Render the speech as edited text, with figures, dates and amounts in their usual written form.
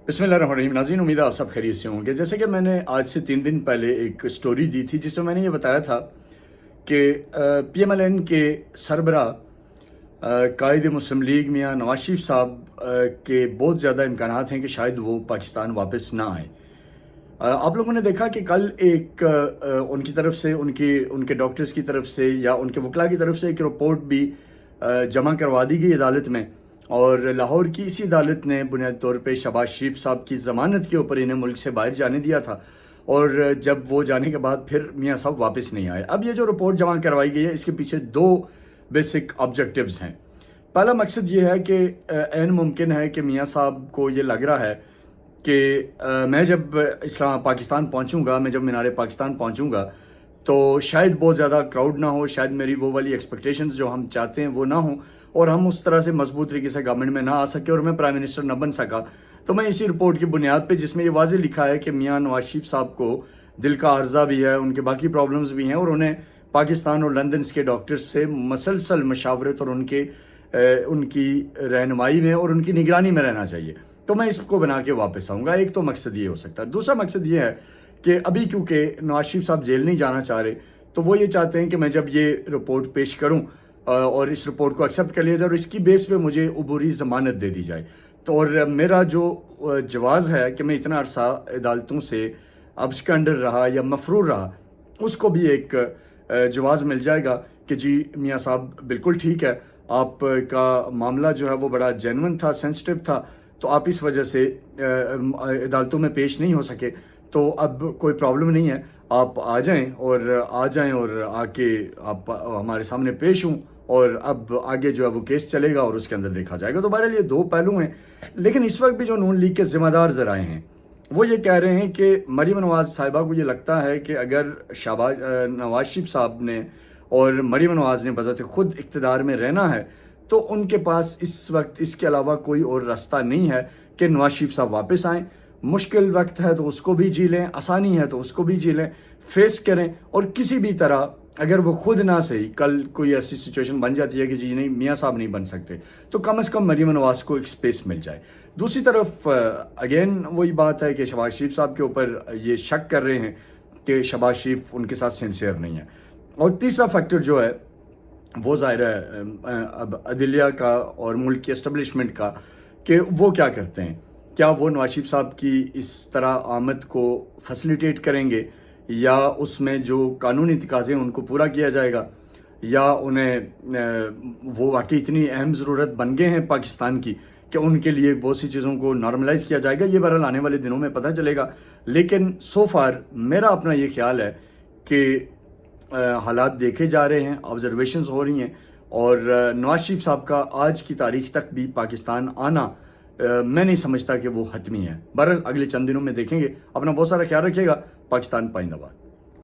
بسم اللہ الرحمن الرحیم ناظرین، امید ہے آپ سب خیریت سے ہوں گے۔ جیسے کہ میں نے آج سے 3 دن پہلے ایک سٹوری دی تھی جس میں میں نے یہ بتایا تھا کہ پی ایم ایل این کے سربراہ قائد مسلم لیگ میاں نواز شریف صاحب کے بہت زیادہ امکانات ہیں کہ شاید وہ پاکستان واپس نہ آئیں۔ آپ لوگوں نے دیکھا کہ کل ایک ان کی طرف سے ان کے ڈاکٹرز کی طرف سے یا ان کے وکلاء کی طرف سے ایک رپورٹ بھی جمع کروا دی گئی عدالت میں، اور لاہور کی اسی عدالت نے بنیادی طور پہ شہباز شریف صاحب کی ضمانت کے اوپر انہیں ملک سے باہر جانے دیا تھا، اور جب وہ جانے کے بعد پھر میاں صاحب واپس نہیں آئے۔ اب یہ جو رپورٹ جمع کروائی گئی ہے اس کے پیچھے 2 بیسک آبجیکٹیوز ہیں۔ پہلا مقصد یہ ہے کہ عین ممکن ہے کہ میاں صاحب کو یہ لگ رہا ہے کہ میں جب پاکستان پہنچوں گا، میں جب مینار پاکستان پہنچوں گا تو شاید بہت زیادہ کراؤڈ نہ ہو، شاید میری وہ والی ایکسپیکٹیشنز جو ہم چاہتے ہیں وہ نہ ہوں، اور ہم اس طرح سے مضبوط طریقے سے گورنمنٹ میں نہ آ سکے اور میں پرائم منسٹر نہ بن سکا۔ تو میں اسی رپورٹ کی بنیاد پہ، جس میں یہ واضح لکھا ہے کہ میاں نواز شریف صاحب کو دل کا عارضہ بھی ہے، ان کے باقی پرابلمز بھی ہیں، اور انہیں پاکستان اور لندن کے ڈاکٹرز سے مسلسل مشاورت اور ان کی رہنمائی میں اور ان کی نگرانی میں رہنا چاہیے، تو میں اس کو بنا کے واپس آؤں گا۔ ایک تو مقصد یہ ہو سکتا ہے۔ دوسرا مقصد یہ ہے کہ ابھی کیونکہ نواز شریف صاحب جیل نہیں جانا چاہ رہے، تو وہ یہ چاہتے ہیں کہ میں جب یہ رپورٹ پیش کروں اور اس رپورٹ کو ایکسیپٹ کر لیا جائے اور اس کی بیس پہ مجھے عبوری ضمانت دے دی جائے، تو اور میرا جو جواز ہے کہ میں اتنا عرصہ عدالتوں سے ابسکنڈر رہا یا مفرور رہا، اس کو بھی ایک جواز مل جائے گا کہ جی میاں صاحب بالکل ٹھیک ہے، آپ کا معاملہ جو ہے وہ بڑا جینون تھا، سینسٹیو تھا، تو آپ اس وجہ سے عدالتوں میں پیش نہیں ہو سکے، تو اب کوئی پرابلم نہیں ہے، آپ آ جائیں اور آ کے آپ ہمارے سامنے پیش ہوں، اور اب آگے جو ہے وہ کیس چلے گا اور اس کے اندر دیکھا جائے گا۔ تو بہرحال یہ 2 پہلو ہیں، لیکن اس وقت بھی جو نون لیگ کے ذمہ دار ذرائع ہیں وہ یہ کہہ رہے ہیں کہ مریم نواز صاحبہ کو یہ لگتا ہے کہ اگر نواز شریف صاحب نے اور مریم نواز نے بذات خود اقتدار میں رہنا ہے تو ان کے پاس اس وقت اس کے علاوہ کوئی اور راستہ نہیں ہے کہ نواز شریف صاحب واپس آئیں۔ مشکل وقت ہے تو اس کو بھی جی لیں، آسانی ہے تو اس کو بھی جی لیں، فیس کریں، اور کسی بھی طرح اگر وہ خود نہ صحیح کل کوئی ایسی سچویشن بن جاتی ہے کہ جی نہیں میاں صاحب نہیں بن سکتے، تو کم از کم مریم نواز کو ایک سپیس مل جائے۔ دوسری طرف اگین وہی بات ہے کہ شہباز شریف صاحب کے اوپر یہ شک کر رہے ہیں کہ شہباز شریف ان کے ساتھ سنسیئر نہیں ہے۔ اور تیسرا فیکٹر جو ہے وہ ظاہر ہے اب عدلیہ کا اور ملک کی اسٹیبلشمنٹ کا، کہ وہ کیا کرتے ہیں۔ کیا وہ نواز شریف صاحب کی اس طرح آمد کو فیسیلیٹیٹ کریں گے، یا اس میں جو قانونی تقاضے ہیں ان کو پورا کیا جائے گا، یا انہیں وہ واقعی اتنی اہم ضرورت بن گئے ہیں پاکستان کی کہ ان کے لیے بہت سی چیزوں کو نارملائز کیا جائے گا۔ یہ بہرحال آنے والے دنوں میں پتہ چلے گا، لیکن سو فار میرا اپنا یہ خیال ہے کہ حالات دیکھے جا رہے ہیں، آبزرویشنز ہو رہی ہیں، اور نواز شریف صاحب کا آج کی تاریخ تک بھی پاکستان آنا میں نہیں سمجھتا کہ وہ حتمی ہے۔ بہرحال اگلے چند دنوں میں دیکھیں گے۔ اپنا بہت سارا خیال رکھیے گا۔ پاکستان پائندہ باد۔